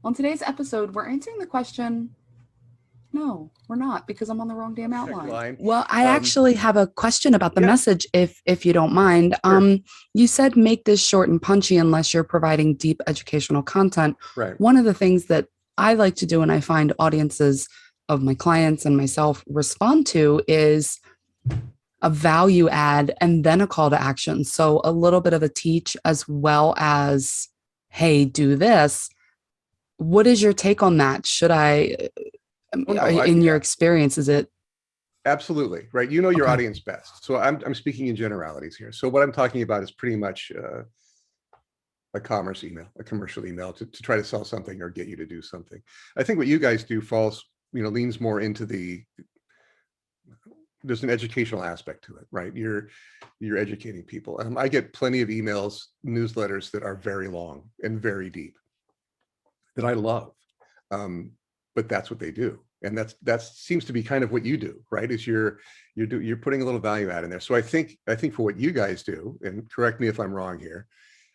On today's episode, we're answering the question, no, we're not, because I'm on the wrong damn outline. Well, I actually have a question about the message, if you don't mind. Sure. You said make this short and punchy unless you're providing deep educational content. Right. One of the things that I like to do, and I find audiences of my clients and myself respond to, is a value add and then a call to action. So a little bit of a teach as well as, hey, do this. What is your take on that? Should I, in your experience, is it? Absolutely. Right. You know your audience best. So I'm speaking in generalities here. So what I'm talking about is pretty much a commerce email, a commercial email to try to sell something or get you to do something. I think what you guys do leans more into there's an educational aspect to it, right? You're educating people. I get plenty of emails, newsletters that are very long and very deep that I love. But that's what they do. And that seems to be kind of what you do, right? Is you're putting a little value add in there. So I think for what you guys do, and correct me if I'm wrong here,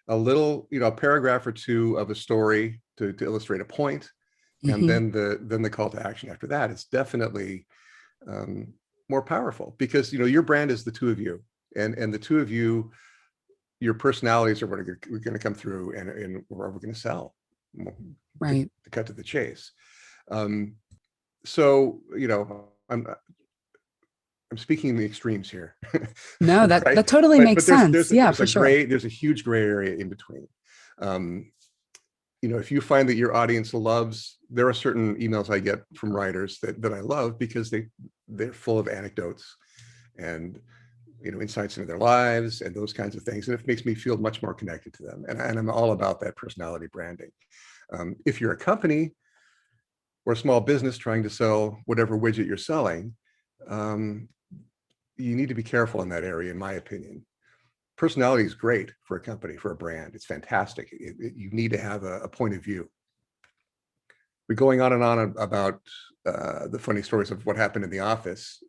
a little, a paragraph or two of a story to illustrate a point, and then the call to action after that is definitely more powerful, because your brand is the two of you, and the two of you, your personalities are what are going to come through, and we're going to sell, right? To cut to the chase. So I'm speaking in the extremes here. No, that right? That totally makes sense. Yeah, for sure. There's a huge gray area in between. If you find that your audience loves, there are certain emails I get from writers that I love because they're full of anecdotes and insights into their lives and those kinds of things, and it makes me feel much more connected to them. And I'm all about that personality branding. If you're a company or a small business trying to sell whatever widget you're selling, you need to be careful in that area, in my opinion. Personality is great for a company, for a brand. It's fantastic. You need to have a point of view. We're going on and on about the funny stories of what happened in the office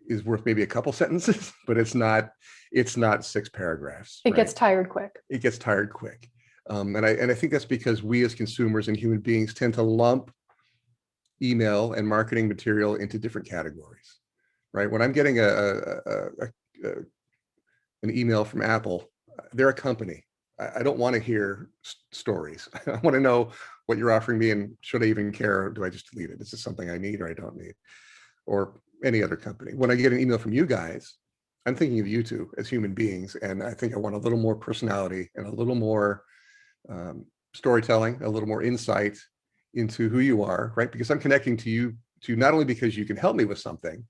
is worth maybe a couple sentences, but it's not 6 paragraphs. It gets tired quick. It gets tired quick. And I think that's because we as consumers and human beings tend to lump email and marketing material into different categories, right? When I'm getting an email from Apple, they're a company. I don't want to hear stories. I want to know what you're offering me, and should I even care, or do I just delete it? Is this something I need or I don't need? Or any other company. When I get an email from you guys, I'm thinking of you two as human beings, and I think I want a little more personality and a little more storytelling, a little more insight into who you are, right? Because I'm connecting to you not only because you can help me with something,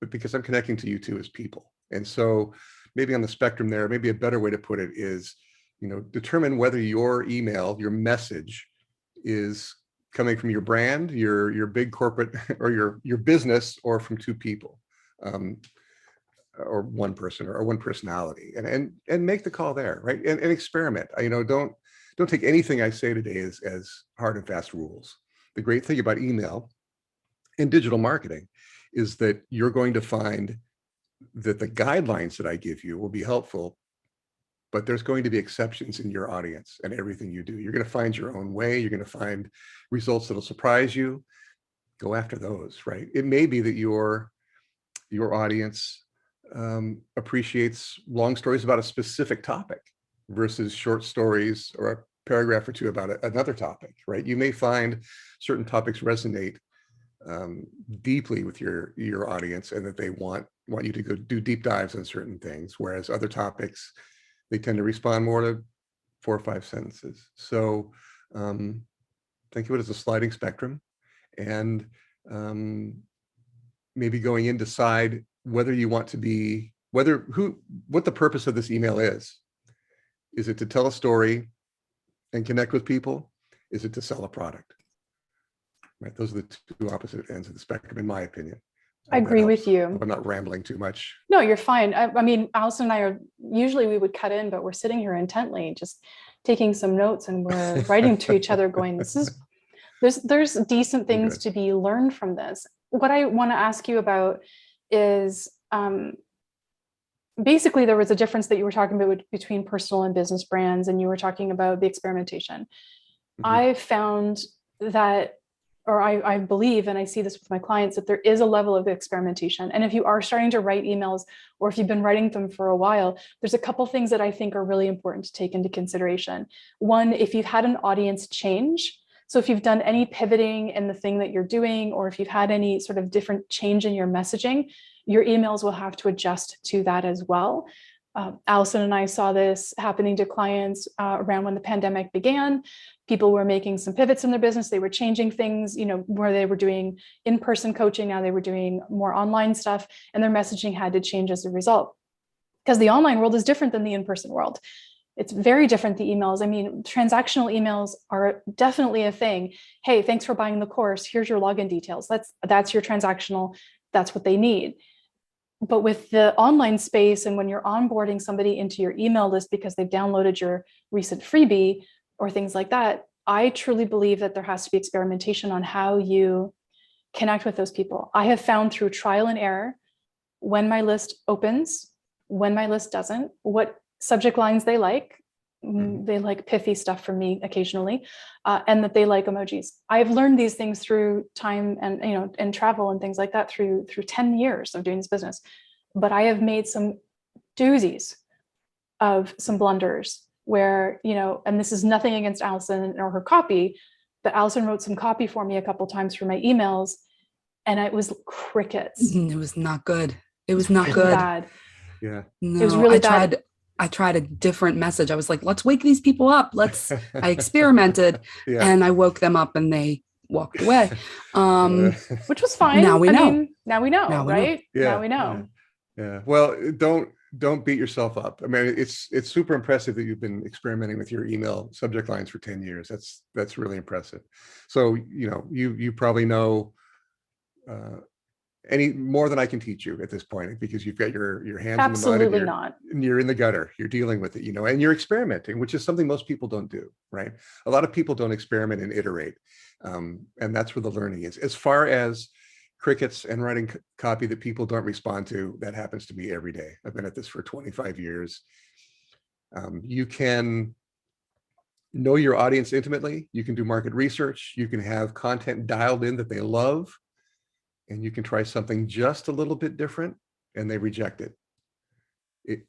but because I'm connecting to you two as people. And so maybe on the spectrum there, maybe a better way to put it is, determine whether your email, your message is coming from your brand, your big corporate, or your business, or from two people, or one person or one personality, and make the call there, right? And experiment. Don't take anything I say today as hard and fast rules. The great thing about email and digital marketing is that you're going to find that the guidelines that I give you will be helpful, but there's going to be exceptions in your audience and everything you do. You're going to find your own way. You're going to find results that'll surprise you. Go after those, right? It may be that your audience appreciates long stories about a specific topic versus short stories or a paragraph or two about another topic, right? You may find certain topics resonate deeply with your audience, and that they want you to go do deep dives on certain things, whereas other topics, they tend to respond more to 4 or 5 sentences. So think of it as a sliding spectrum, and maybe going in, decide whether you want to be, what the purpose of this email is. Is it to tell a story and connect with people? Is it to sell a product? Right, those are the two opposite ends of the spectrum, in my opinion. I agree with you. I'm not rambling too much. No, you're fine. I mean, Allison and I are, usually we would cut in, but we're sitting here intently, just taking some notes, and we're writing to each other going, there's decent things to be learned from this. What I want to ask you about is, basically there was a difference that you were talking about between personal and business brands, and you were talking about the experimentation. I've found that, or I believe, and I see this with my clients, that there is a level of experimentation. And if you are starting to write emails, or if you've been writing them for a while, there's a couple things that I think are really important to take into consideration. One, if you've had an audience change, so if you've done any pivoting in the thing that you're doing, or if you've had any sort of different change in your messaging, your emails will have to adjust to that as well. Allison and I saw this happening to clients around when the pandemic began. People were making some pivots in their business. They were changing things, where they were doing in-person coaching. Now they were doing more online stuff, and their messaging had to change as a result, because the online world is different than the in-person world. It's very different, the emails. I mean, transactional emails are definitely a thing. Hey, thanks for buying the course. Here's your login details. That's your transactional. That's what they need. But with the online space, and when you're onboarding somebody into your email list because they've downloaded your recent freebie or things like that, I truly believe that there has to be experimentation on how you connect with those people. I have found through trial and error when my list opens, when my list doesn't, what subject lines they like. They like pithy stuff from me occasionally, and that they like emojis. I've learned these things through time and travel and things like that through 10 years of doing this business. But I have made some doozies of some blunders where, and this is nothing against Allison or her copy, but Allison wrote some copy for me a couple times for my emails, and it was crickets. It was not good. It was not good. Bad. Yeah. No, it was really bad. I tried a different message. I was like, let's wake these people up. I experimented and I woke them up and they walked away. Which was fine. Now we know, right? Yeah. Now we know. Yeah. Well, don't beat yourself up. I mean, it's super impressive that you've been experimenting with your email subject lines for 10 years. That's really impressive. So, you probably know, any more than I can teach you at this point, because you've got your hands Absolutely in the mud. Not. And you're in the gutter. You're dealing with it, and you're experimenting, which is something most people don't do, right? A lot of people don't experiment and iterate, and that's where the learning is. As far as crickets and writing copy that people don't respond to, that happens to me every day. I've been at this for 25 years. You can know your audience intimately. You can do market research. You can have content dialed in that they love. And you can try something just a little bit different and they reject it.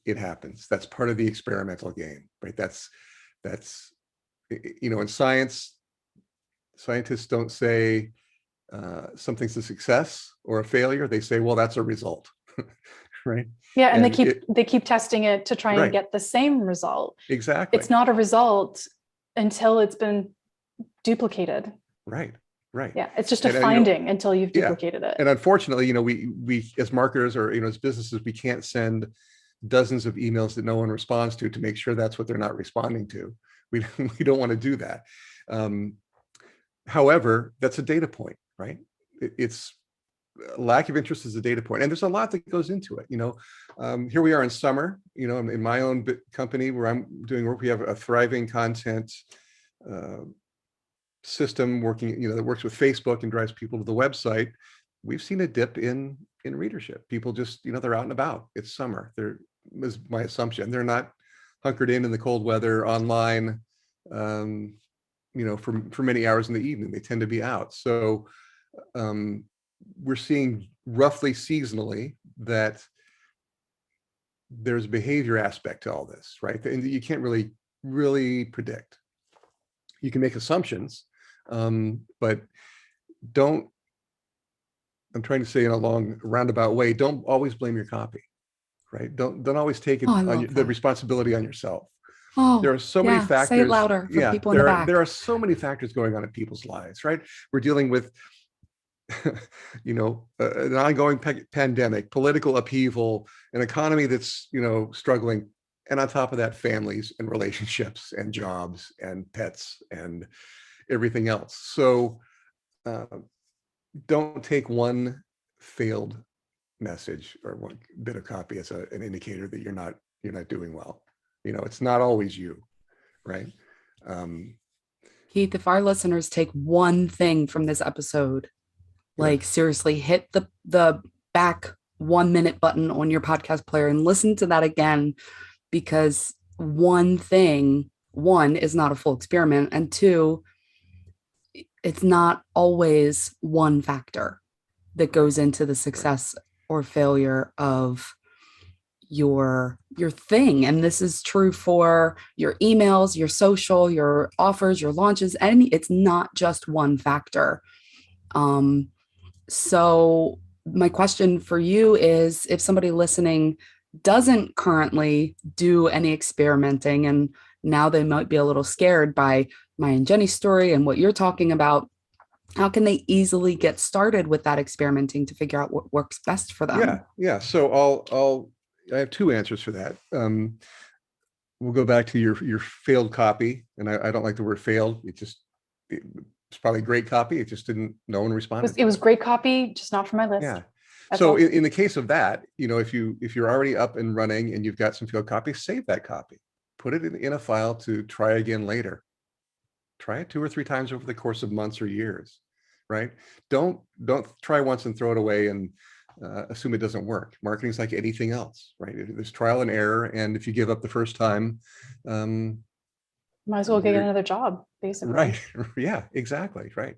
It happens. That's part of the experimental game, right? That's in science, scientists don't say something's a success or a failure. They say, well, that's a result, right? Yeah, and they keep testing it to try and get the same result. Exactly. It's not a result until it's been duplicated. Right. Yeah, it's just a finding until you've duplicated it. And unfortunately, we as marketers or as businesses, we can't send dozens of emails that no one responds to make sure that's what they're not responding to. We don't want to do that. However, that's a data point, right? It's lack of interest is a data point, and there's a lot that goes into it. Here we are in summer. In my own company where I'm doing work, we have a thriving content system working, that works with Facebook and drives people to the website. We've seen a dip in readership. People just, they're out and about. It's summer. Is my assumption. They're not hunkered in the cold weather online, for many hours in the evening. They tend to be out. So we're seeing roughly seasonally that there's a behavior aspect to all this, right? And you can't really predict. You can make assumptions, but I'm trying to say in a long roundabout way, don't always blame your copy, right? Don't always take it the responsibility on yourself. There are so many factors. Say it louder for people in the back. There are so many factors going on in people's lives, right? We're dealing with, an ongoing pandemic, political upheaval, an economy that's, struggling. And on top of that, families and relationships and jobs and pets and everything else. So don't take one failed message or one bit of copy as an indicator that you're not doing well. It's not always you, right? Keith, if our listeners take one thing from this episode, seriously, hit the back 1 minute button on your podcast player and listen to that again. Because one is not a full experiment, and two, it's not always one factor that goes into the success or failure of your thing. And this is true for your emails, your social, your offers, your launches, and it's not just one factor. So my question for you is, if somebody listening doesn't currently do any experimenting and now they might be a little scared by my and Jenny's story and what you're talking about, how can they easily get started with that experimenting to figure out what works best for them? Yeah. So I have two answers for that. We'll go back to your failed copy, and I don't like the word failed. It's probably great copy. It just didn't. No one responded. It was great copy, just not for my list. Yeah. That's So all. in the case of that, if you're already up and running and you've got some failed copies, save that copy, put it in a file to try again later. Try it 2 or 3 times over the course of months or years, right? Don't try once and throw it away and assume it doesn't work. Marketing is like anything else, right? There's trial and error, and if you give up the first time, might as well get another job, basically. Right. Yeah, exactly. Right.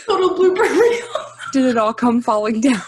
Total blooper reel. Did it all come falling down?